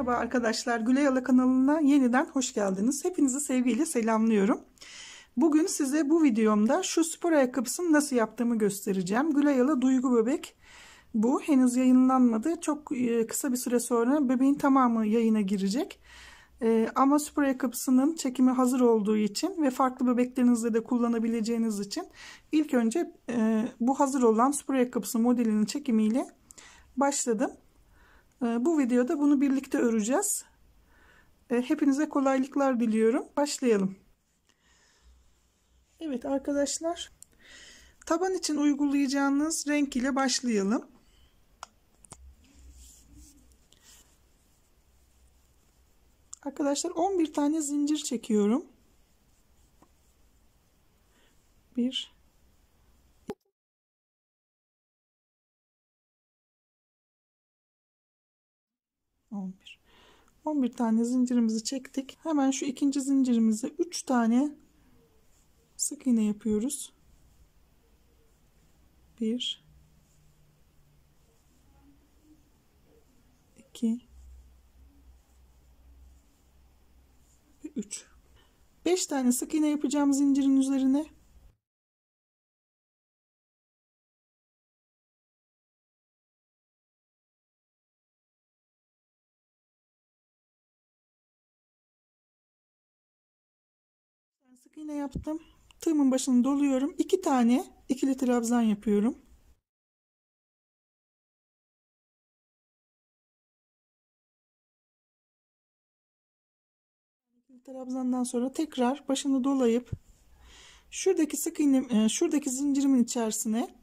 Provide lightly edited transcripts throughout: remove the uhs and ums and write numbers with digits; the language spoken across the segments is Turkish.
Merhaba arkadaşlar, Gülay Ala kanalına yeniden hoş geldiniz. Hepinizi sevgiyle selamlıyorum. Bugün size bu videomda şu spor ayakkabısını nasıl yaptığımı göstereceğim. Gülay Ala Duygu Bebek. Bu henüz yayınlanmadı. Çok kısa bir süre sonra bebeğin tamamı yayına girecek. Ama spor ayakkabısının çekimi hazır olduğu için ve farklı bebeklerinizde de kullanabileceğiniz için ilk önce bu hazır olan spor ayakkabısı modelinin çekimiyle başladım. Bu videoda bunu birlikte öreceğiz. Hepinize kolaylıklar diliyorum. Başlayalım. Evet arkadaşlar, taban için uygulayacağınız renk ile başlayalım. Arkadaşlar 11 tane zincir çekiyorum. 1 11 tane zincirimizi çektik. Hemen şu ikinci zincirimize 3 tane sık iğne yapıyoruz. 1 2 ve 3. 5 tane sık iğne yapacağım zincirin üzerine. Sık iğne yaptım. Tığımın başını doluyorum. 2 tane ikili trabzan yapıyorum. İkili trabzandan sonra tekrar başını dolayıp şuradaki sık iğne, şuradaki zincirimin içerisine,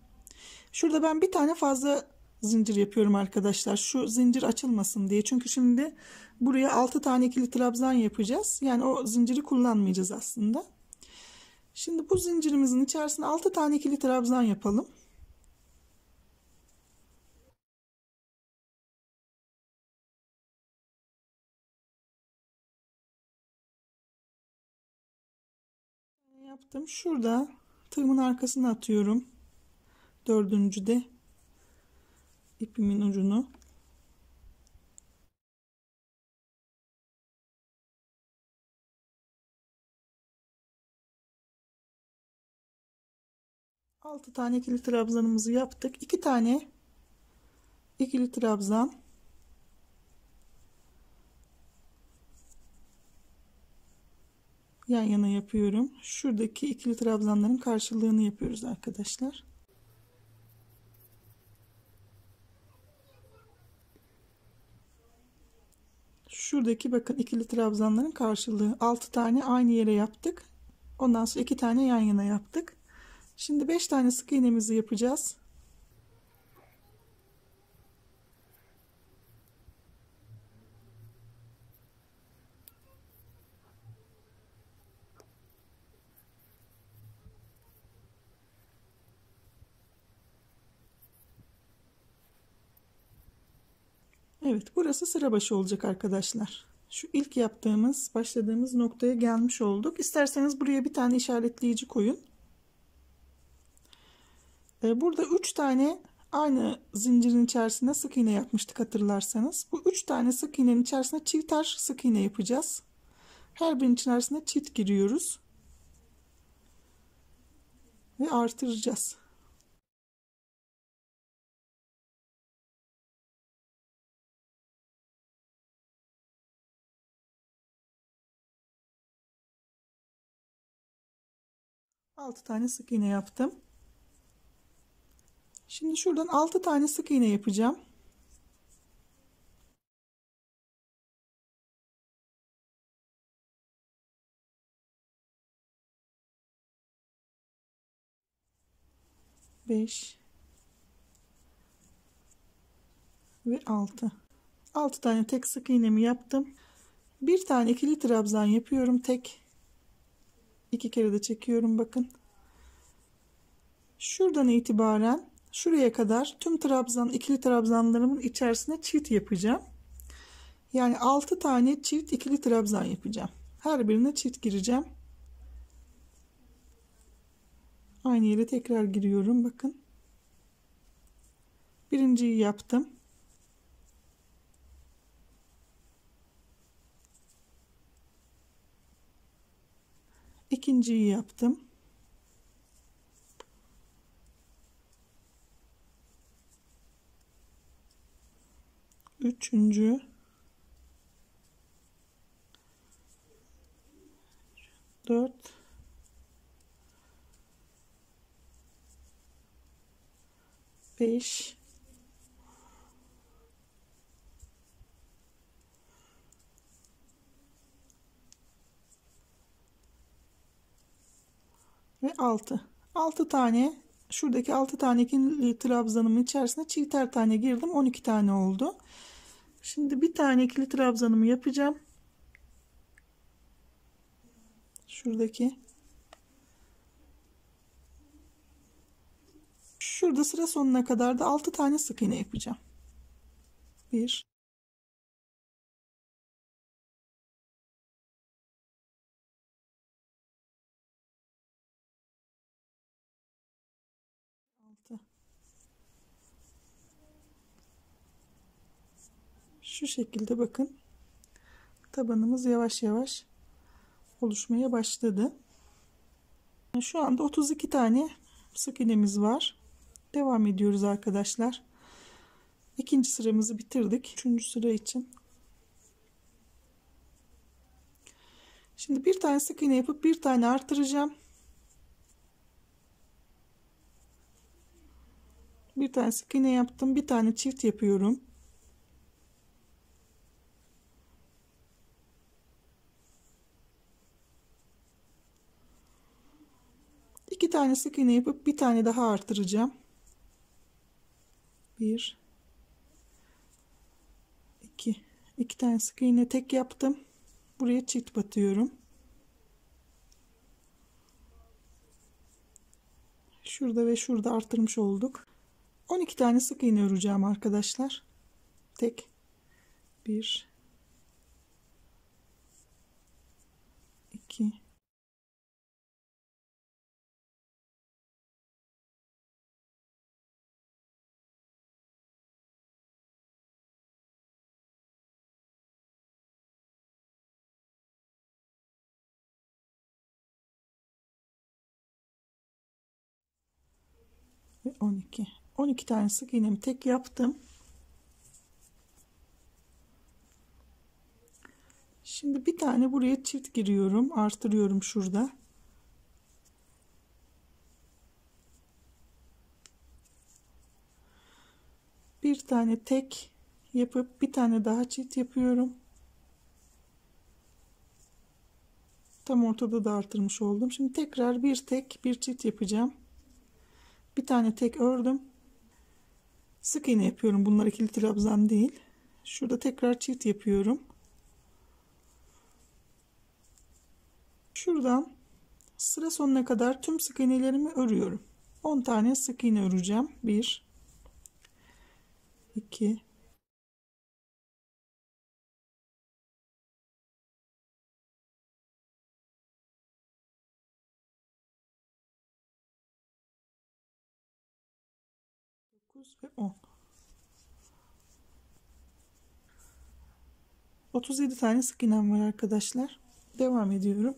şurada ben bir tane fazla zincir yapıyorum arkadaşlar. Şu zincir açılmasın diye. Çünkü şimdi buraya 6 tane ikili trabzan yapacağız. Yani o zinciri kullanmayacağız aslında. Şimdi bu zincirimizin içerisine 6 tane ikili trabzan yapalım. Yaptım. Şurada tığımın arkasına atıyorum. Dördüncüde ipimin ucunu. Altı tane ikili trabzanımızı yaptık. 2 tane ikili trabzan. Yan yana yapıyorum. Şuradaki ikili trabzanların karşılığını yapıyoruz arkadaşlar. Şuradaki bakın ikili trabzanların karşılığı. 6 tane aynı yere yaptık. Ondan sonra 2 tane yan yana yaptık. Şimdi 5 tane sık iğnemizi yapacağız. Evet, burası sıra başı olacak arkadaşlar. Şu ilk yaptığımız, başladığımız noktaya gelmiş olduk. İsterseniz buraya bir tane işaretleyici koyun. Burada 3 tane aynı zincirin içerisine sık iğne yapmıştık hatırlarsanız. Bu 3 tane sık iğnenin içerisine çifter sık iğne yapacağız. Her birinin içerisine çift giriyoruz. Ve artıracağız. Altı tane sık iğne yaptım. Şimdi şuradan 6 tane sık iğne yapacağım. Beş ve 6. 6 tane tek sık iğnemi yaptım. Bir tane ikili trabzan yapıyorum tek. 2 kere de çekiyorum bakın. Şuradan itibaren şuraya kadar tüm trabzan, ikili trabzanlarımın içerisine çift yapacağım. Yani 6 tane çift ikili trabzan yapacağım. Her birine çift gireceğim. Aynı yere tekrar giriyorum bakın. Birinciyi yaptım. İkinciyi yaptım. Üçüncü, dört, beş, ve 6. 6 tane, şuradaki 6 tane ikili trabzanımın içerisine çifter tane girdim. 12 tane oldu. Şimdi bir tane ikili trabzanımı yapacağım. Şuradaki. Şurada sıra sonuna kadar da 6 tane sık iğne yapacağım. 1, 6. Şu şekilde bakın. Tabanımız yavaş yavaş oluşmaya başladı. Şu anda 32 tane sık iğnemiz var. Devam ediyoruz arkadaşlar. İkinci sıramızı bitirdik. Üçüncü sıra için. Şimdi bir tane sık iğne yapıp bir tane artıracağım. Bir tane sık iğne yaptım. Bir tane çift yapıyorum. İki tane sık iğne yapıp bir tane daha artıracağım. 1, 2. 2 tane sık iğne tek yaptım. Buraya çift batıyorum. Şurada ve şurada artırmış olduk. 12 tane sık iğne öreceğim arkadaşlar. Tek. 1, 2, 12. 12 tane sık iğnemi tek yaptım. Şimdi bir tane buraya çift giriyorum, artırıyorum şurada. Bir tane tek yapıp bir tane daha çift yapıyorum. Tam ortada da artırmış oldum. Şimdi tekrar bir tek bir çift yapacağım. Bir tane tek ördüm. Sık iğne yapıyorum. Bunlar ikili trabzan değil. Şurada tekrar çift yapıyorum. Şuradan sıra sonuna kadar tüm sık iğnelerimi örüyorum. 10 tane sık iğne öreceğim. 1, 2, 9 ve 10. 37 tane sık iğnem var arkadaşlar. Devam ediyorum.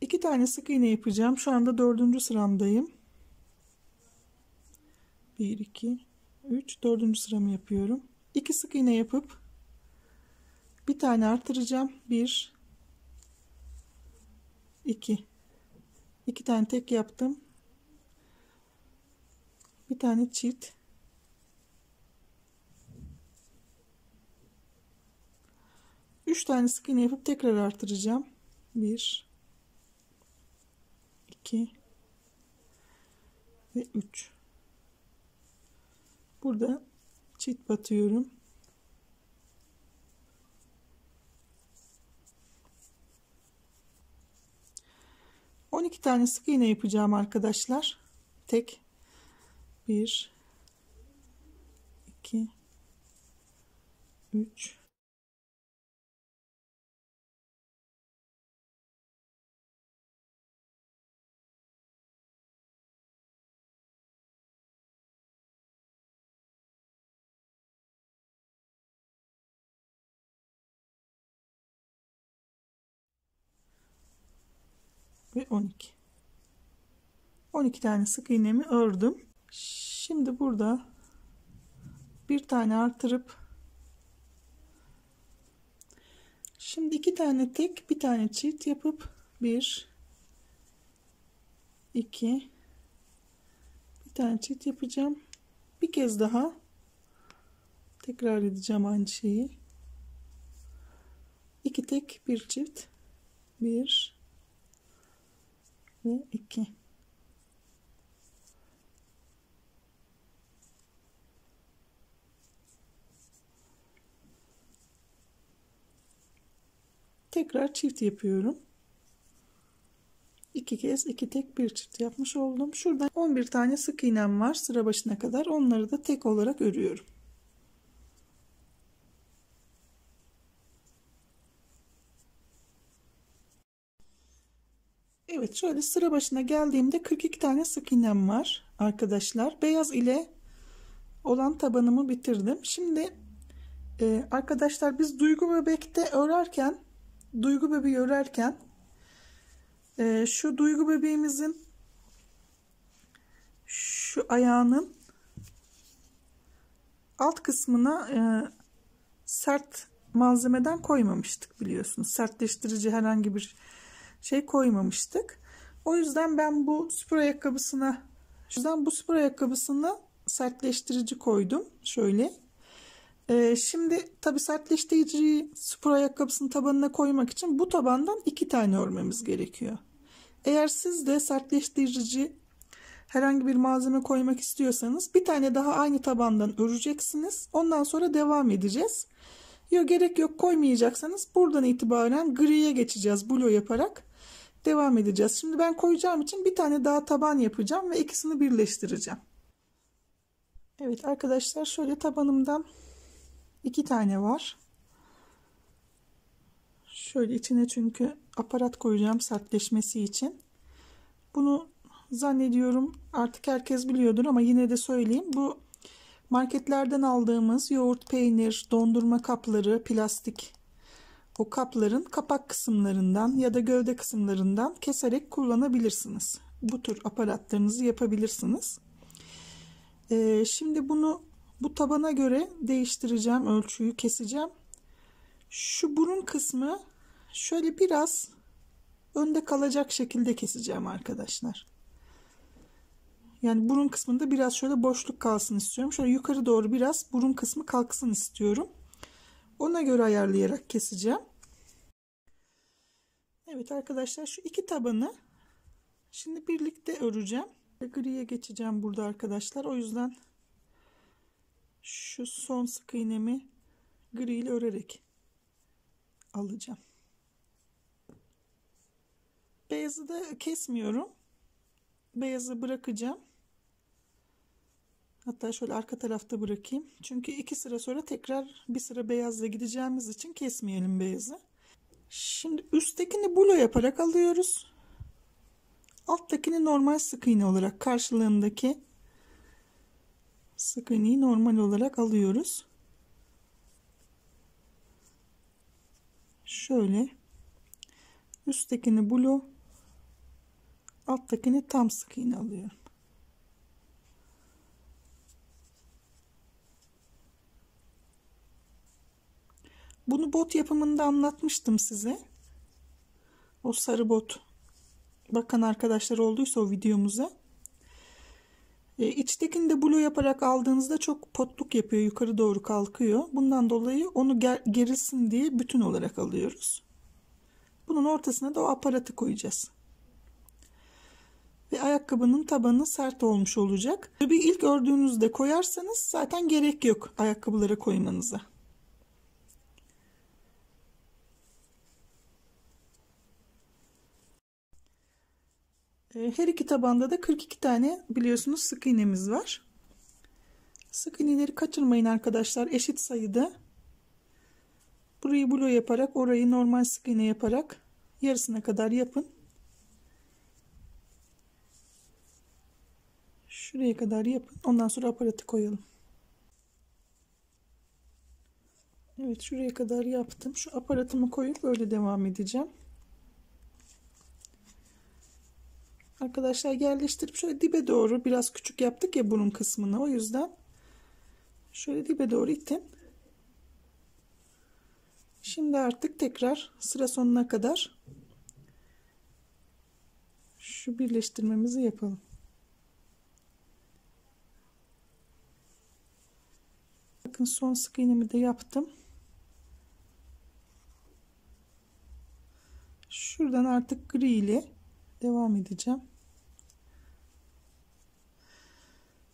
İki tane sık iğne yapacağım. Şu anda 4. sıramdayım. 1, 2, 3, 4. sıramı yapıyorum. 2 sık iğne yapıp bir tane artıracağım. 1, 2. 2 tane tek yaptım. Bir tane çift. 3 tane sık iğne yapıp tekrar artıracağım. 1, 2 ve 3. Burada çift batıyorum. On iki tane sık iğne yapacağım arkadaşlar. Tek. 1, 2, 3, ve 12. 12 tane sık iğnemi ördüm. Şimdi burada bir tane artırıp şimdi 2 tane tek, bir tane çift yapıp 1 2 bir tane çift yapacağım. Bir kez daha tekrar edeceğim aynı şeyi. 2 tek, bir çift, 1 ve 2. Tekrar çift yapıyorum. 2 kez 2 tek bir çift yapmış oldum. Şuradan 11 tane sık iğnem var sıra başına kadar. Onları da tek olarak örüyorum. Evet, şöyle sıra başına geldiğimde 42 tane sık iğnem var arkadaşlar. Beyaz ile olan tabanımı bitirdim. Şimdi arkadaşlar biz duygu bebekte örerken, duygu bebeği örerken şu duygu bebeğimizin şu ayağının alt kısmına sert malzemeden koymamıştık, biliyorsunuz. Sertleştirici herhangi bir şey koymamıştık. O yüzden ben bu spor ayakkabısına sertleştirici koydum. Şöyle. Şimdi tabi sertleştiriciyi spor ayakkabısının tabanına koymak için bu tabandan 2 tane örmemiz gerekiyor. Eğer siz de sertleştirici herhangi bir malzeme koymak istiyorsanız bir tane daha aynı tabandan öreceksiniz. Ondan sonra devam edeceğiz. Yok, gerek yok, koymayacaksanız buradan itibaren griye geçeceğiz. Blo yaparak devam edeceğiz. Şimdi ben koyacağım için bir tane daha taban yapacağım ve ikisini birleştireceğim. Evet arkadaşlar, şöyle tabanımdan 2 tane var. Şöyle içine çünkü aparat koyacağım sertleşmesi için. Bunu zannediyorum artık herkes biliyordur ama yine de söyleyeyim. Bu marketlerden aldığımız yoğurt, peynir, dondurma kapları, plastik, o kapların kapak kısımlarından ya da gövde kısımlarından keserek kullanabilirsiniz. Bu tür aparatlarınızı yapabilirsiniz. Şimdi bunu bu tabana göre değiştireceğim, ölçüyü keseceğim. Şu burun kısmı şöyle biraz önde kalacak şekilde keseceğim arkadaşlar. Yani burun kısmında biraz şöyle boşluk kalsın istiyorum. Şöyle yukarı doğru biraz burun kısmı kalksın istiyorum. Ona göre ayarlayarak keseceğim. Evet arkadaşlar, şu iki tabanı şimdi birlikte öreceğim. Griye geçeceğim burada arkadaşlar. O yüzden şu son sık iğnemi gri ile örerek alacağım. Beyazı da kesmiyorum. Beyazı bırakacağım. Hatta şöyle arka tarafta bırakayım. Çünkü 2 sıra sonra tekrar bir sıra beyazla gideceğimiz için kesmeyelim beyazı. Şimdi üsttekini bulo yaparak alıyoruz. Alttakini normal sık iğne olarak, karşılığındaki sık iğneyi normal olarak alıyoruz. Şöyle üsttekini bulo, alttakini tam sık iğne alıyorum. Bunu bot yapımında anlatmıştım size. O sarı bot bakan arkadaşlar olduysa o videomuza. İçtekini de blo yaparak aldığınızda çok potluk yapıyor, yukarı doğru kalkıyor. Bundan dolayı onu gerilsin diye bütün olarak alıyoruz. Bunun ortasına da o aparatı koyacağız. Ve ayakkabının tabanı sert olmuş olacak. Bir ilk ördüğünüzde koyarsanız zaten gerek yok ayakkabılara koymanıza. Her iki tabanda da 42 tane biliyorsunuz sık iğnemiz var. Sık iğneleri kaçırmayın arkadaşlar, eşit sayıda. Burayı blo yaparak, orayı normal sık iğne yaparak yarısına kadar yapın. Şuraya kadar yapın. Ondan sonra aparatı koyalım. Evet, şuraya kadar yaptım. Şu aparatımı koyup öyle devam edeceğim. arkadaşlar yerleştirip şöyle dibe doğru, biraz küçük yaptık ya burun kısmını, o yüzden şöyle dibe doğru itin. Şimdi artık tekrar sıra sonuna kadar şu birleştirmemizi yapalım. Bakın son sık iğnemi de yaptım. Şuradan artık gri ile devam edeceğim.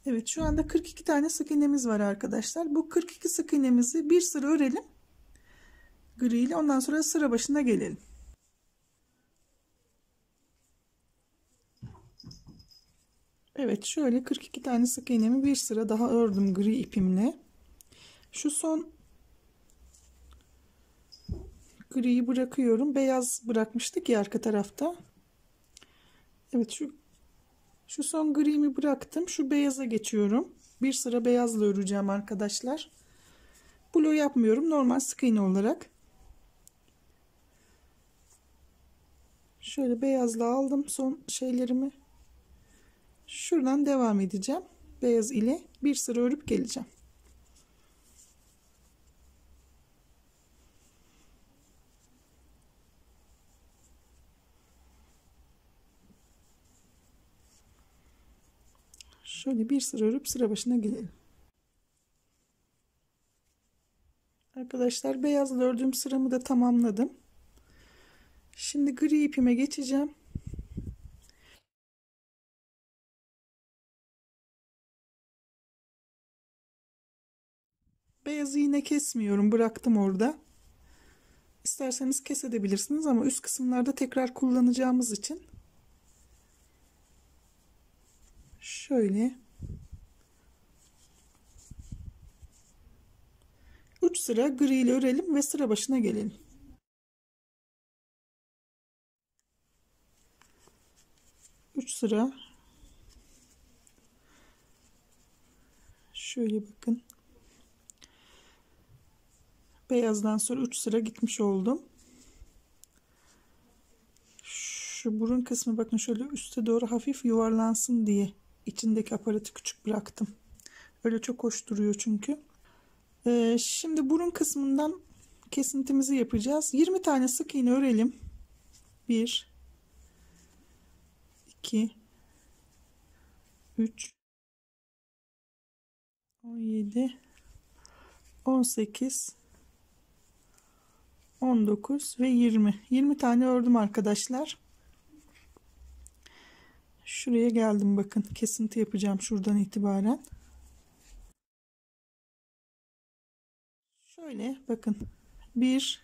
Evet, şu anda 42 tane sık iğnemiz var arkadaşlar. Bu 42 sık iğnemizi bir sıra örelim. Gri ile, ondan sonra sıra başına gelelim. Evet, şöyle 42 tane sık iğnemi bir sıra daha ördüm gri ipimle. Şu son griyi bırakıyorum. Beyaz bırakmıştık ya arka tarafta. Evet, şu son gri'mi bıraktım. Şu beyaza geçiyorum. Bir sıra beyazla öreceğim arkadaşlar. Blok yapmıyorum. Normal sık iğne olarak. Şöyle beyazla aldım son şeylerimi. Şuradan devam edeceğim. Beyaz ile bir sıra örüp geleceğim. Şöyle bir sıra örüp sıra başına gelelim. Arkadaşlar beyazla ördüğüm sıramı da tamamladım. Şimdi gri ipime geçeceğim. Beyazı yine kesmiyorum. Bıraktım orada. İsterseniz kesebilirsiniz ama üst kısımlarda tekrar kullanacağımız için şöyle 3 sıra gri ile örelim ve sıra başına gelelim. Üç sıra şöyle bakın. Beyazdan sonra 3 sıra gitmiş oldum. Şu burun kısmı bakın şöyle üste doğru hafif yuvarlansın diye içindeki aparatı küçük bıraktım. Öyle çok hoş duruyor çünkü. Şimdi burun kısmından kesintimizi yapacağız. 20 tane sık iğne örelim. 1 2 3 17 18 19 ve 20 tane ördüm arkadaşlar. Şuraya geldim, bakın kesinti yapacağım şuradan itibaren. Şöyle bakın 1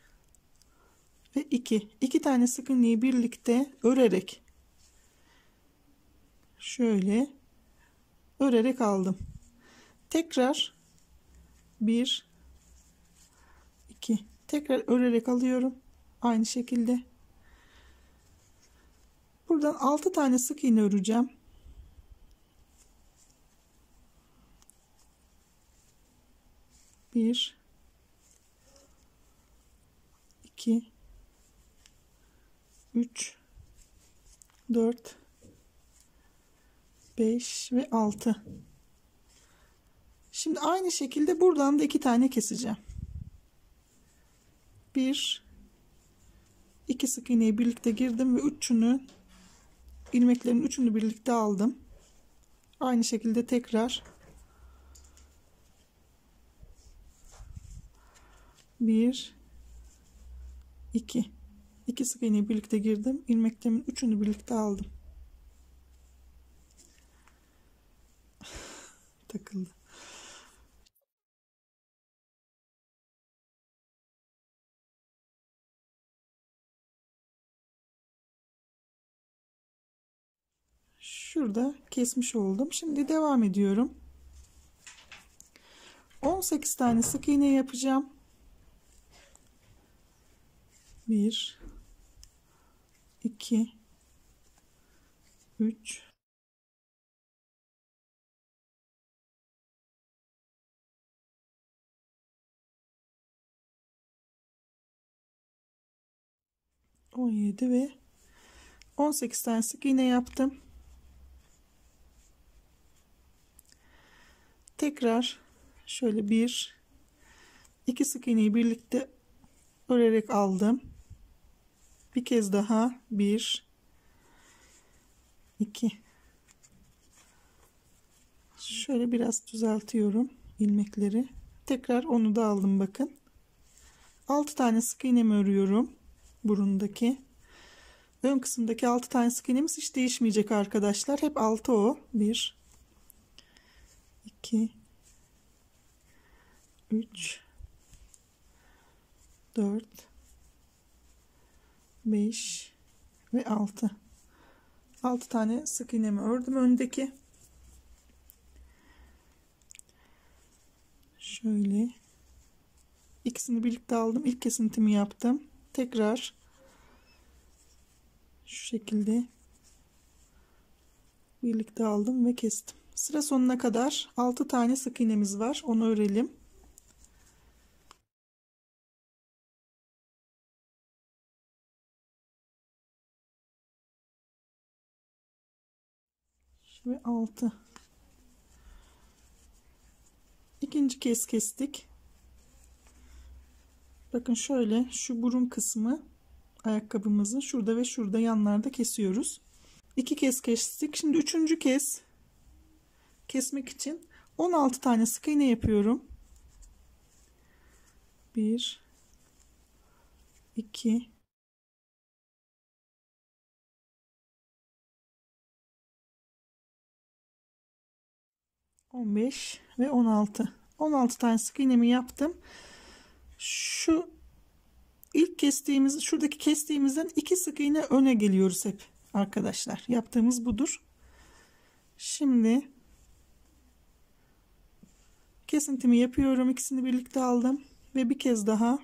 ve 2 tane sık iğneyi birlikte örerek şöyle örerek aldım. Tekrar 1 2 tekrar örerek alıyorum. Aynı şekilde buradan 6 tane sık iğne öreceğim. Bir, 2 3 4 5 ve 6. Şimdi aynı şekilde buradan da 2 tane keseceğim. 2 sık iğneyi birlikte girdim ve ilmeklerin üçünü birlikte aldım. Aynı şekilde tekrar 1 2 sık iğneyi birlikte girdim. İlmeklerimin üçünü birlikte aldım. Takıldı. Şurada kesmiş oldum. Şimdi devam ediyorum. 18 tane sık iğne yapacağım. 1 2 3 17 ve 18 tane sık iğne yaptım. Tekrar şöyle bir iki sık iğneyi birlikte örerek aldım. Bir kez daha 1 2, şöyle biraz düzeltiyorum ilmekleri. Tekrar onu da aldım, bakın. 6 tane sık iğnemi örüyorum. Burundaki ön kısımdaki 6 tane sık iğnemiz hiç değişmeyecek arkadaşlar. Hep 6 o. 1 2 3 4 5 ve 6 tane sık iğnemi ördüm öndeki. Şöyle ikisini birlikte aldım. İlk kesintimi yaptım. Tekrar şu şekilde birlikte aldım ve kestim. Sıra sonuna kadar 6 tane sık iğnemiz var. Onu örelim. Ve 6. İkinci kez kestik. Bakın şöyle şu burun kısmı ayakkabımızın şurada ve şurada yanlarda kesiyoruz. 2 kez kestik. Şimdi üçüncü kez kesmek için 16 tane sık iğne yapıyorum. 1 2 15 ve 16 tane sık iğnemi yaptım. Şu ilk kestiğimiz, şuradaki kestiğimizden 2 sık iğne öne geliyoruz hep arkadaşlar. Yaptığımız budur. Şimdi kesintimi yapıyorum. İkisini birlikte aldım ve bir kez daha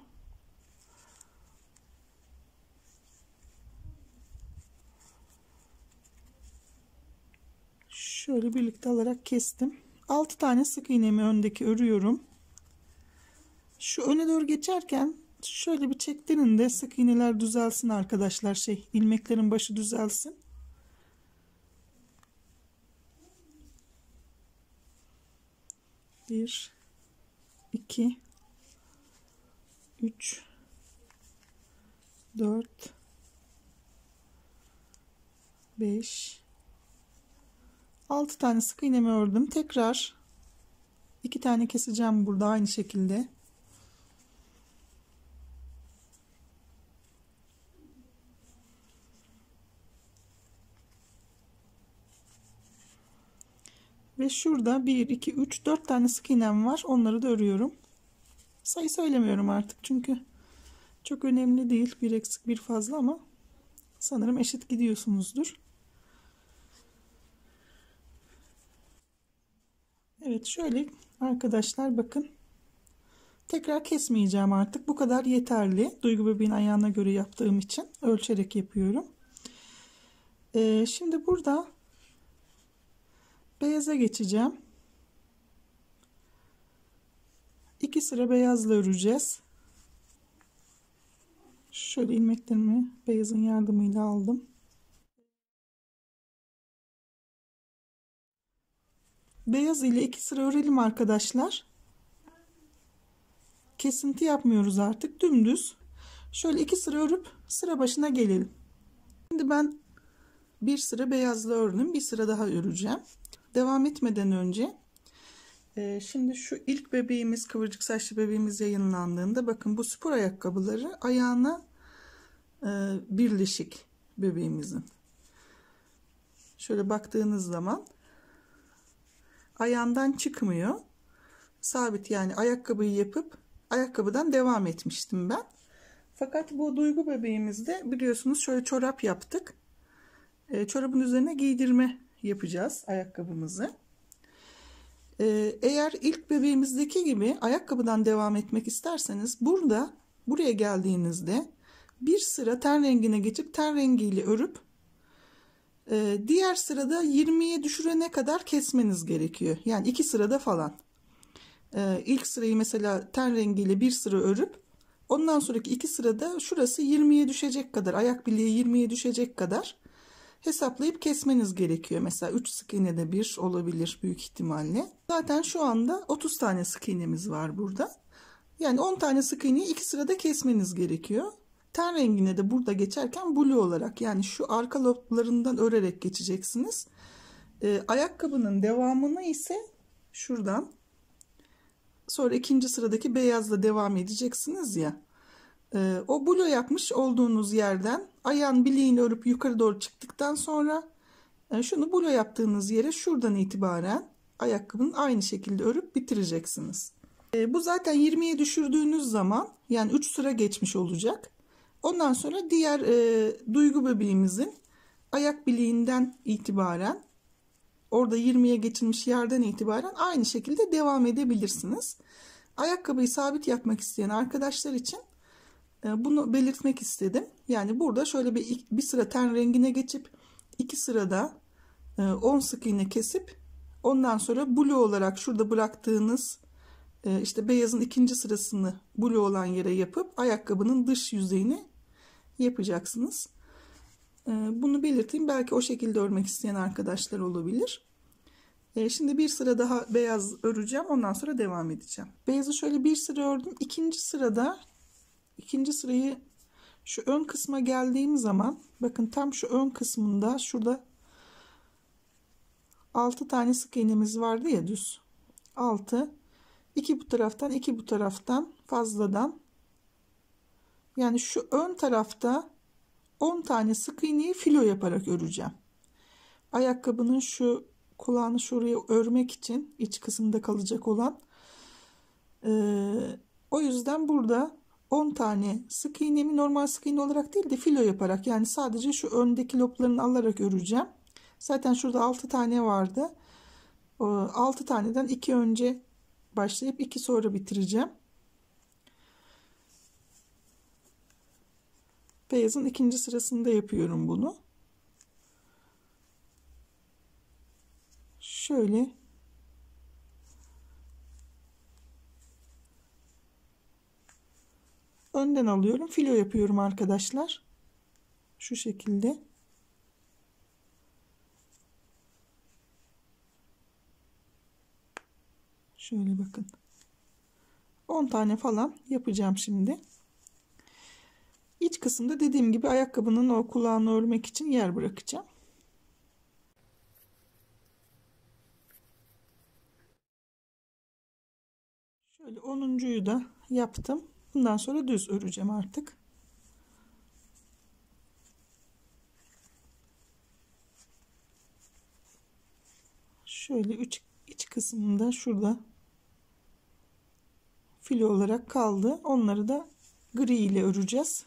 şöyle birlikte alarak kestim. 6 tane sık iğnemi öndeki örüyorum. Şu öne doğru geçerken şöyle bir çektirin de sık iğneler düzelsin arkadaşlar, ilmeklerin başı düzelsin. Bir, 2, 3, 4, 5, 6 tane sık iğnemi ördüm. Tekrar 2 tane keseceğim burada aynı şekilde. Ve şurada 1 2 3 4 tane sık iğnem var. Onları da örüyorum. Sayı söylemiyorum artık çünkü çok önemli değil. Bir eksik bir fazla ama sanırım eşit gidiyorsunuzdur. Evet, şöyle arkadaşlar bakın. Tekrar kesmeyeceğim artık. Bu kadar yeterli. Duygu bebeğin ayağına göre yaptığım için ölçerek yapıyorum. Şimdi burada beyaza geçeceğim. 2 sıra beyazla öreceğiz. Şöyle ilmeklerimi beyazın yardımıyla aldım. Beyaz ile 2 sıra örelim arkadaşlar. Kesinti yapmıyoruz artık. Dümdüz. Şöyle 2 sıra örüp sıra başına gelelim. Şimdi ben bir sıra beyazla ördüm. Bir sıra daha öreceğim. Devam etmeden önce şimdi şu ilk bebeğimiz, kıvırcık saçlı bebeğimiz yayınlandığında bakın bu spor ayakkabıları ayağına birleşik bebeğimizin. Şöyle baktığınız zaman ayağından çıkmıyor. Sabit, yani ayakkabıyı yapıp ayakkabıdan devam etmiştim ben. Fakat bu Duygu bebeğimizde biliyorsunuz şöyle çorap yaptık. Çorabın üzerine giydirme yapacağız ayakkabımızı. Eğer ilk bebeğimizdeki gibi ayakkabıdan devam etmek isterseniz buraya geldiğinizde bir sıra ten rengine geçip ten rengiyle örüp diğer sırada 20'ye düşürene kadar kesmeniz gerekiyor. Yani 2 sırada falan. İlk sırayı mesela ten rengiyle bir sıra örüp ondan sonraki 2 sırada şurası 20'ye düşecek kadar, ayak bileği 20'ye düşecek kadar hesaplayıp kesmeniz gerekiyor. Mesela 3 sık iğne de bir olabilir büyük ihtimalle. Zaten şu anda 30 tane sık iğnemiz var burada. Yani 10 tane sık iğneyi 2 sırada kesmeniz gerekiyor. Ten rengine de burada geçerken blue olarak, yani şu arka loblarından örerek geçeceksiniz. Ayakkabının devamını ise şuradan, sonra ikinci sıradaki beyazla devam edeceksiniz ya. O blue yapmış olduğunuz yerden ayağın bileğini örüp yukarı doğru çıktıktan sonra şunu blue yaptığınız yere şuradan itibaren ayakkabının aynı şekilde örüp bitireceksiniz. Bu zaten 20'ye düşürdüğünüz zaman yani 3 sıra geçmiş olacak. Ondan sonra diğer duygu bebeğimizin ayak bileğinden itibaren, orada 20'ye geçilmiş yerden itibaren aynı şekilde devam edebilirsiniz. Ayakkabıyı sabit yapmak isteyen arkadaşlar için bunu belirtmek istedim. Yani burada şöyle bir sıra ten rengine geçip 2 sırada 10 sık iğne kesip ondan sonra blue olarak şurada bıraktığınız işte beyazın ikinci sırasını blue olan yere yapıp ayakkabının dış yüzeyini yapacaksınız. Bunu belirteyim. Belki o şekilde örmek isteyen arkadaşlar olabilir. Şimdi bir sıra daha beyaz öreceğim. Ondan sonra devam edeceğim. Beyazı şöyle bir sıra ördüm. İkinci sırayı şu ön kısma geldiğim zaman bakın tam şu ön kısmında şurada 6 tane sık iğnemiz vardı ya, düz 6, 2 bu taraftan 2 bu taraftan fazladan, yani şu ön tarafta 10 tane sık iğneyi filo yaparak öreceğim. Ayakkabının şu kulağını şuraya örmek için, iç kısımda kalacak olan, o yüzden burada 10 tane sık iğnemi normal sık iğne olarak değil de filo yaparak, yani sadece şu öndeki loblarını alarak öreceğim. Zaten şurada 6 tane vardı. O 6 taneden 2 önce başlayıp 2 sonra bitireceğim. Beyazın ikinci sırasında yapıyorum bunu. Şöyle önden alıyorum, filo yapıyorum arkadaşlar. Şu şekilde. Şöyle bakın. 10 tane falan yapacağım şimdi. İç kısımda dediğim gibi ayakkabının o kulağını örmek için yer bırakacağım. Şöyle 10'uncuyu da yaptım. Bundan sonra düz öreceğim artık. Şöyle iç kısmında şurada filo olarak kaldı. Onları da gri ile öreceğiz.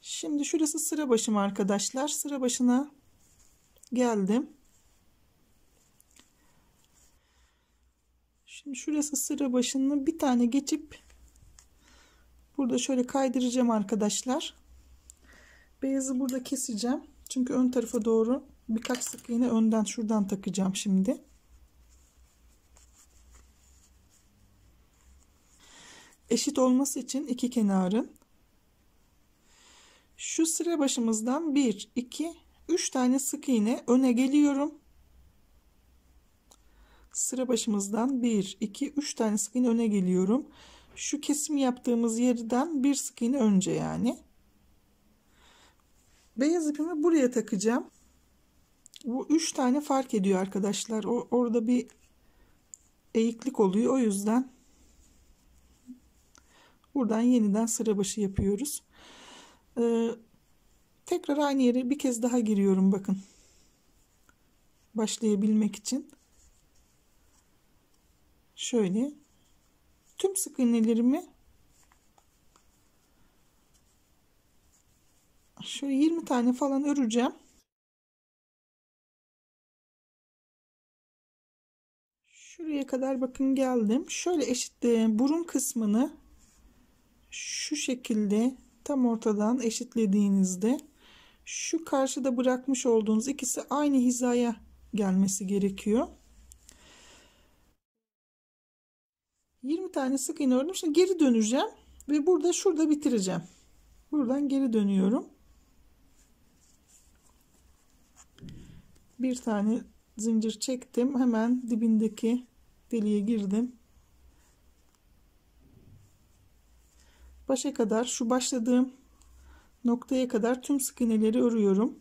Şimdi şurası sıra başım arkadaşlar. Sıra başına geldim. Şimdi şurası sıra başını bir tane geçip burada şöyle kaydıracağım arkadaşlar. Beyazı burada keseceğim. Çünkü ön tarafa doğru birkaç sık iğne önden şuradan takacağım şimdi. Eşit olması için iki kenarın şu sıra başımızdan 1, 2, 3 tane sık iğne öne geliyorum. Sıra başımızdan 1, 2, 3 tane sık iğne öne geliyorum. Şu kesim yaptığımız yerden bir sık iğne önce yani. Beyaz ipimi buraya takacağım. Bu 3 tane fark ediyor arkadaşlar. Orada bir eğiklik oluyor. O yüzden buradan yeniden sıra başı yapıyoruz. Tekrar aynı yere bir kez daha giriyorum bakın. Başlayabilmek için. Şöyle tüm sık iğnelerimi şöyle 20 tane falan öreceğim. Şuraya kadar bakın geldim. Şöyle eşitleyen burun kısmını şu şekilde tam ortadan eşitlediğinizde şu karşıda bırakmış olduğunuz ikisi aynı hizaya gelmesi gerekiyor. 20 tane sık iğne ördüm. Şimdi geri döneceğim ve şurada bitireceğim. Buradan geri dönüyorum. Bir tane zincir çektim. Hemen dibindeki deliğe girdim. Başa kadar, şu başladığım noktaya kadar tüm sık iğneleri örüyorum.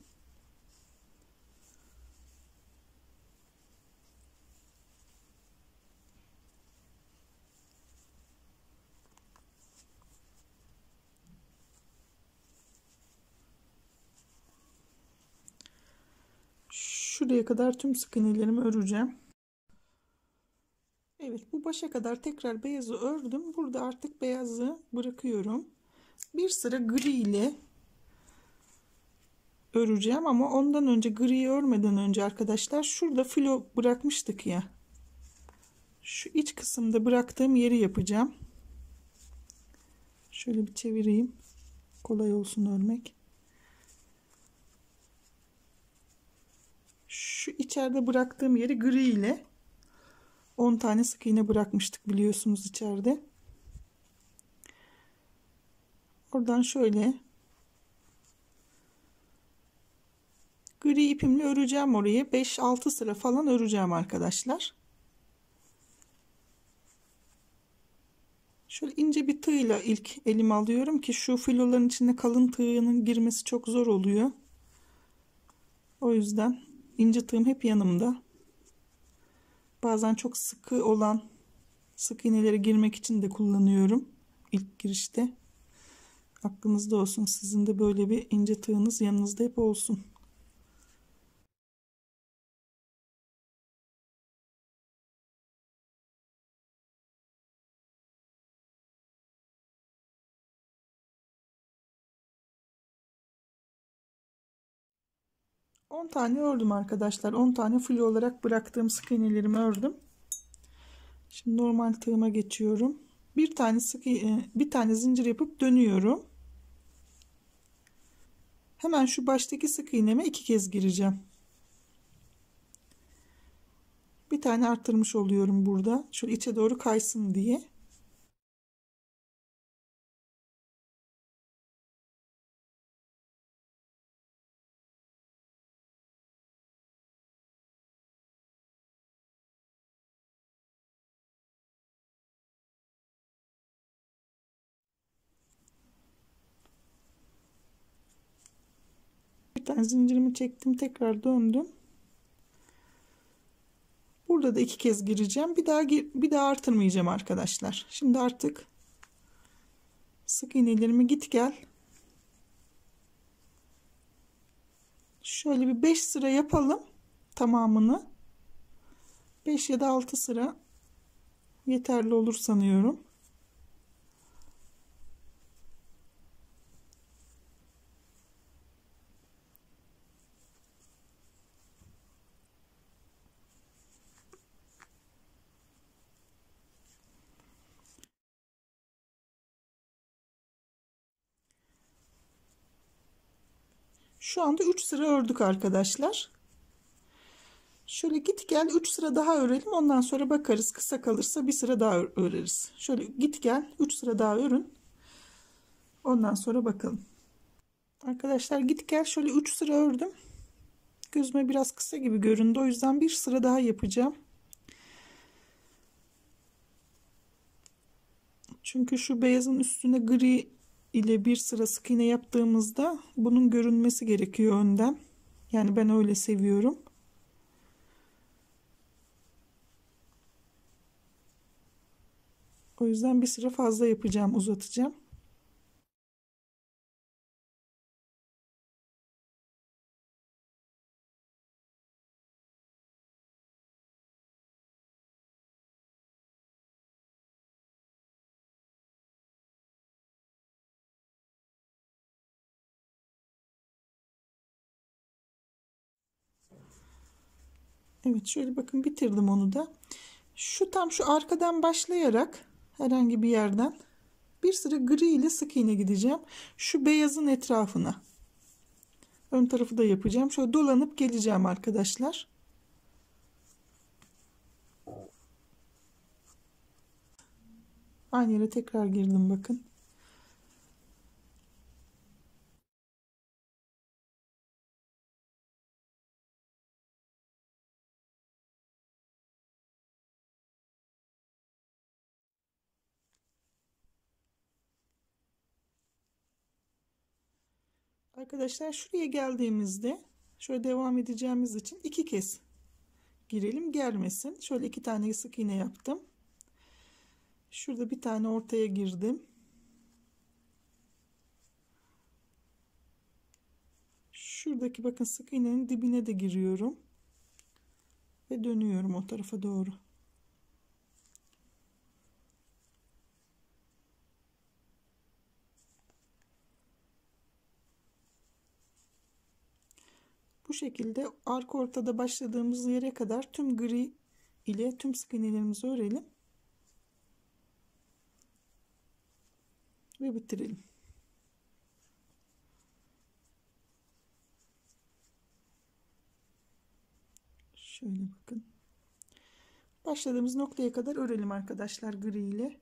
Şuraya kadar tüm sık iğnelerimi öreceğim. Evet, bu başa kadar tekrar beyazı ördüm. Burada artık beyazı bırakıyorum. Bir sıra gri ile öreceğim ama ondan önce, griyi örmeden önce arkadaşlar, şurada filo bırakmıştık ya. Şu iç kısımda bıraktığım yeri yapacağım. Şöyle bir çevireyim. Kolay olsun örmek. Şu içeride bıraktığım yeri gri ile 10 tane sık iğne bırakmıştık biliyorsunuz içeride. Oradan şöyle gri ipimle öreceğim orayı. 5-6 sıra falan öreceğim arkadaşlar. Şöyle ince bir tığla ilk elime alıyorum ki şu filoların içine kalın tığının girmesi çok zor oluyor. O yüzden ince tığım hep yanımda. Bazen çok sıkı olan sık iğnelere girmek için de kullanıyorum ilk girişte. Aklınızda olsun, sizin de böyle bir ince tığınız yanınızda hep olsun. On tane ördüm arkadaşlar. 10 tane filo olarak bıraktığım sık iğnelerimi ördüm. Şimdi normal tığıma geçiyorum. Bir tane zincir yapıp dönüyorum. Hemen şu baştaki sık iğneme 2 kez gireceğim. Bir tane arttırmış oluyorum burada. Şöyle içe doğru kaysın diye. Bir tane zincirimi çektim, tekrar döndüm. Burada da 2 kez gireceğim. Bir daha artırmayacağım arkadaşlar. Şimdi artık sık iğnelerimi git gel. Şöyle bir 5 sıra yapalım tamamını. 5 ya da 6 sıra yeterli olur sanıyorum. Şu anda 3 sıra ördük arkadaşlar. Şöyle git gel 3 sıra daha örelim. Ondan sonra bakarız, kısa kalırsa bir sıra daha öreriz. Şöyle git gel 3 sıra daha örün. Ondan sonra bakalım. Arkadaşlar git gel şöyle 3 sıra ördüm. Gözüme biraz kısa gibi göründü. O yüzden bir sıra daha yapacağım. Çünkü şu beyazın üstüne gri ile bir sıra sık iğne yaptığımızda bunun görünmesi gerekiyor önden. Yani ben öyle seviyorum. O yüzden bir sıra fazla yapacağım, uzatacağım. Evet, şöyle bakın bitirdim onu da. Tam şu arkadan başlayarak herhangi bir yerden bir sıra gri ile sık iğne gideceğim. Şu beyazın etrafına. Ön tarafı da yapacağım. Şöyle dolanıp geleceğim arkadaşlar. Aynı yere tekrar girdim bakın. Arkadaşlar şuraya geldiğimizde şöyle devam edeceğimiz için 2 kez girelim, germesin. Şöyle 2 tane sık iğne yaptım. Şurada bir tane ortaya girdim. Şuradaki bakın sık iğnenin dibine de giriyorum ve dönüyorum o tarafa doğru. Bu şekilde arka ortada başladığımız yere kadar tüm gri ile tüm sık iğnelerimizi örelim ve bitirelim. Şöyle bakın. Başladığımız noktaya kadar örelim arkadaşlar gri ile.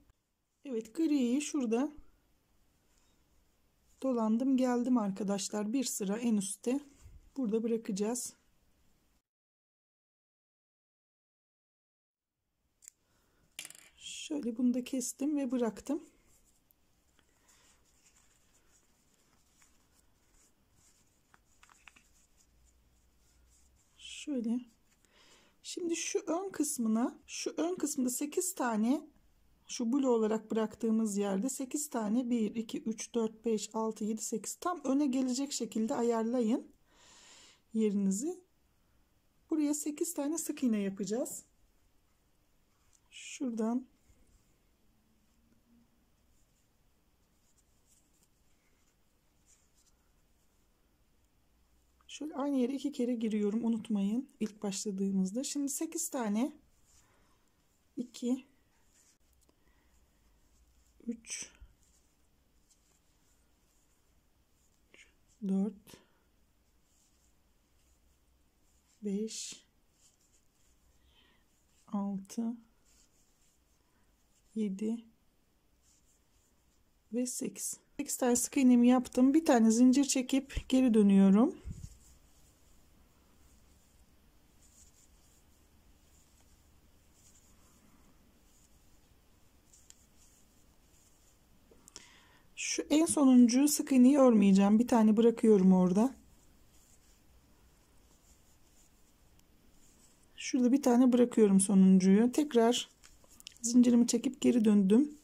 Evet, griyi şurada dolandım geldim arkadaşlar. Bir sıra en üstte. Burada bırakacağız. Şöyle bunu da kestim ve bıraktım. Şöyle. Şimdi şu ön kısmında 8 tane şu blue olarak bıraktığımız yerde 8 tane 1 2 3 4 5 6 7 8 tam öne gelecek şekilde ayarlayın yerinizi. Buraya 8 tane sık iğne yapacağız. Şuradan şöyle aynı yere 2 kere giriyorum, unutmayın ilk başladığımızda. Şimdi 8 tane 2 3 4 5 6 7 ve 8 tane sık iğnemi yaptım. Bir tane zincir çekip geri dönüyorum. Şu en sonuncu sık iğneyi örmeyeceğim. Bir tane bırakıyorum orada. Şurada bir tane bırakıyorum sonuncuyu. Tekrar zincirimi çekip geri döndüm.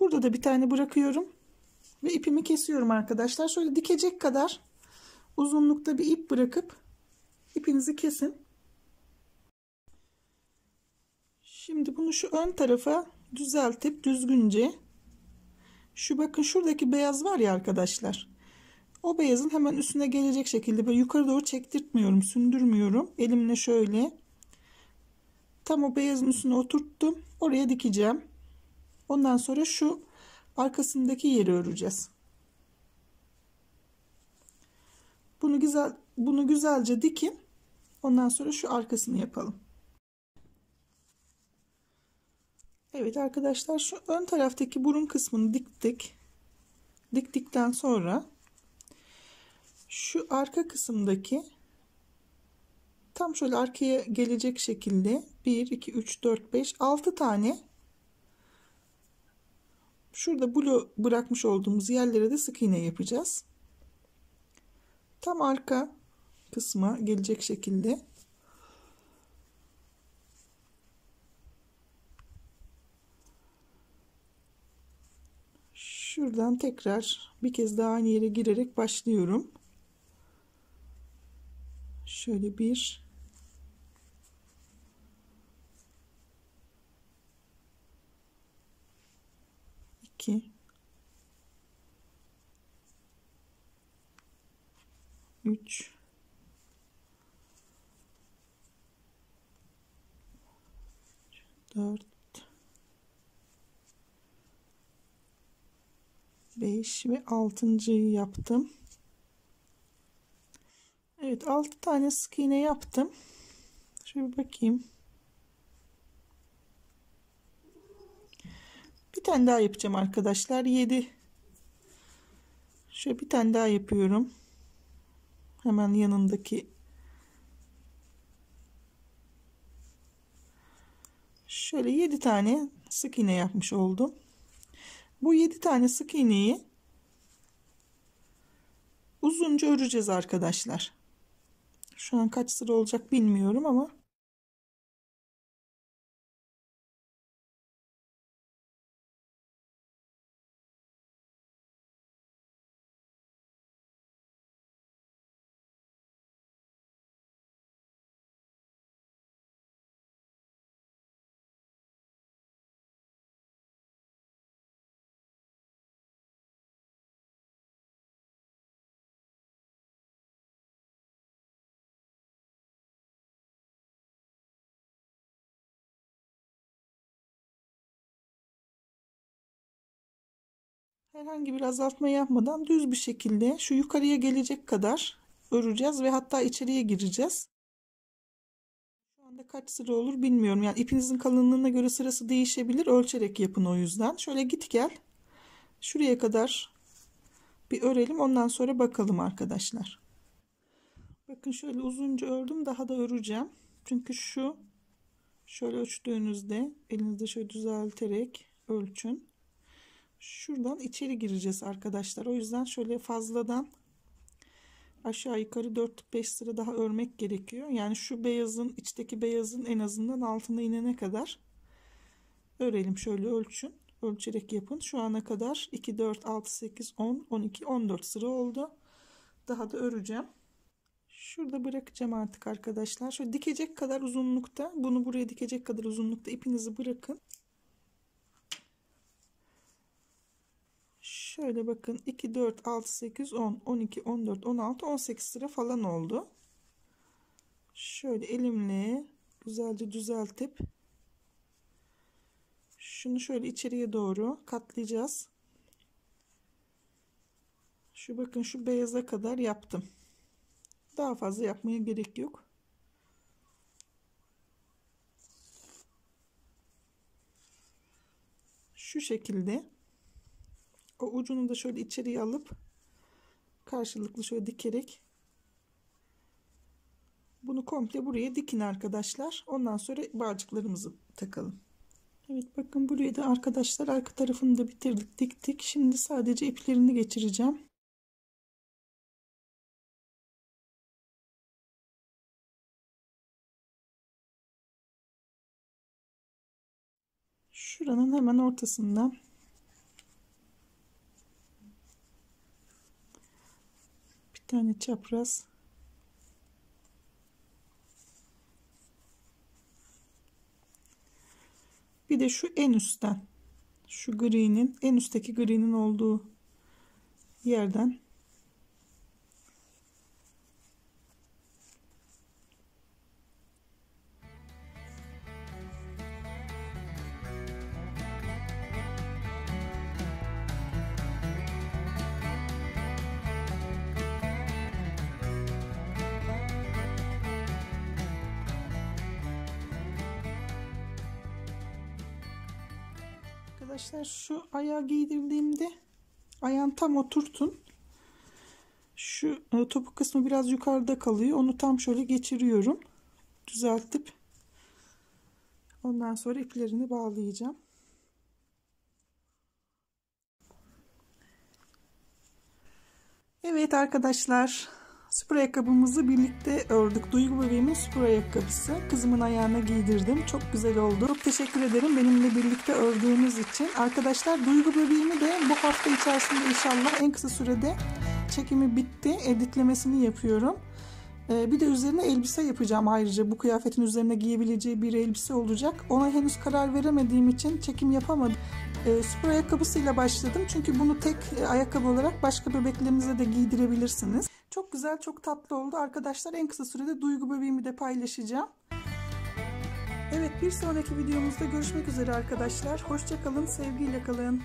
Burada da bir tane bırakıyorum ve ipimi kesiyorum arkadaşlar. Şöyle dikecek kadar uzunlukta bir ip bırakıp ipinizi kesin. Şimdi bunu şu ön tarafa düzeltip düzgünce şu bakın şuradaki beyaz var ya arkadaşlar. O beyazın hemen üstüne gelecek şekilde böyle yukarı doğru çektirtmiyorum, sündürmüyorum. Elimle şöyle tam o beyazın üstüne oturttum. Oraya dikeceğim. Ondan sonra şu arkasındaki yeri öreceğiz. Bunu güzelce dikin. Ondan sonra şu arkasını yapalım. Evet arkadaşlar, şu ön taraftaki burun kısmını diktik. Diktikten sonra şu arka kısımdaki tam şöyle arkaya gelecek şekilde 1 2 3 4 5 6 tane şurada blue bırakmış olduğumuz yerlere de sık iğne yapacağız. Tam arka kısma gelecek şekilde. Şuradan tekrar bir kez daha aynı yere girerek başlıyorum. Şöyle 1 2 3 4 5 ve 6.'yı yaptım. Evet, 6 tane sık iğne yaptım. Şöyle bir bakayım. Bir tane daha yapacağım arkadaşlar. 7 Şöyle bir tane daha yapıyorum. Hemen yanındaki. Şöyle 7 tane sık iğne yapmış oldum. Bu 7 tane sık iğneyi uzunca öreceğiz arkadaşlar. Şu an kaç sıra olacak bilmiyorum ama herhangi bir azaltma yapmadan düz bir şekilde şu yukarıya gelecek kadar öreceğiz ve hatta içeriye gireceğiz. Şu anda kaç sıra olur bilmiyorum. Yani ipinizin kalınlığına göre sırası değişebilir. Ölçerek yapın o yüzden. Şöyle git gel. Şuraya kadar bir örelim. Ondan sonra bakalım arkadaşlar. Bakın şöyle uzunca ördüm. Daha da öreceğim. Çünkü şöyle ölçtüğünüzde elinizde şöyle düzelterek ölçün. Şuradan içeri gireceğiz arkadaşlar. O yüzden şöyle fazladan aşağı yukarı 4-5 sıra daha örmek gerekiyor. Yani şu beyazın, içteki beyazın en azından altına inene kadar örelim. Şöyle ölçün. Ölçerek yapın. Şu ana kadar 2, 4, 6, 8, 10, 12, 14 sıra oldu. Daha da öreceğim. Şurada bırakacağım artık arkadaşlar. Şöyle dikecek kadar uzunlukta, bunu buraya dikecek kadar uzunlukta ipinizi bırakın. Şöyle bakın 2, 4, 6, 8, 10, 12, 14, 16, 18 sıra falan oldu. Şöyle elimle güzelce düzeltip şunu şöyle içeriye doğru katlayacağız. Şu bakın şu beyaza kadar yaptım. Daha fazla yapmaya gerek yok. Şu şekilde o ucunu da şöyle içeriye alıp karşılıklı şöyle dikerek bunu komple buraya dikin arkadaşlar. Ondan sonra bağcıklarımızı takalım. Evet bakın burayı da arkadaşlar arka tarafını da bitirdik, diktik. Şimdi sadece iplerini geçireceğim. Şuranın hemen ortasından bir tane çapraz, bir de şu en üstten, şu gri'nin en üstteki gri'nin olduğu yerden arkadaşlar şu ayağı giydirdiğimde ayağını tam oturtun. Şu topuk kısmı biraz yukarıda kalıyor. Onu tam şöyle geçiriyorum. Düzeltip ondan sonra iplerini bağlayacağım. Evet arkadaşlar, spor ayakkabımızı birlikte ördük. Duygu bebeğimin spor ayakkabısı. Kızımın ayağına giydirdim. Çok güzel oldu. Çok teşekkür ederim benimle birlikte ördüğünüz için. Arkadaşlar Duygu bebeğimi de bu hafta içerisinde inşallah en kısa sürede çekimi bitti. Editlemesini yapıyorum. Bir de üzerine elbise yapacağım ayrıca. Bu kıyafetin üzerine giyebileceği bir elbise olacak. Ona henüz karar veremediğim için çekim yapamadım. Spor ayakkabısıyla başladım. Çünkü bunu tek ayakkabı olarak başka bebeklerinize de giydirebilirsiniz. Çok güzel, çok tatlı oldu. Arkadaşlar en kısa sürede Duygu bebeğimi de paylaşacağım. Evet, bir sonraki videomuzda görüşmek üzere arkadaşlar. Hoşça kalın, sevgiyle kalın.